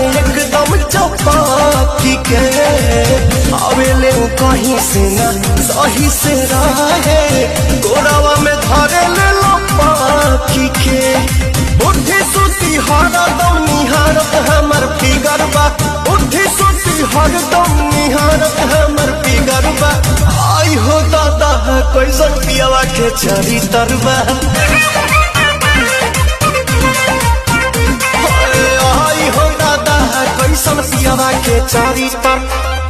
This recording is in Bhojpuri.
रहे एकदम चौपाकी के। आवेले कहीं से ना सही से रहे, गोरावा में धरे ले लो पाखी के। बुद्धि सुती हरदम निहारत हमर फिगर बा, बुद्धि सुती हरदम निहारत हमर फिगर बा। आई हो दादा कैसन पियावा के चरित्र बा, आई हो दादा कैसन पियावा के चरित्र।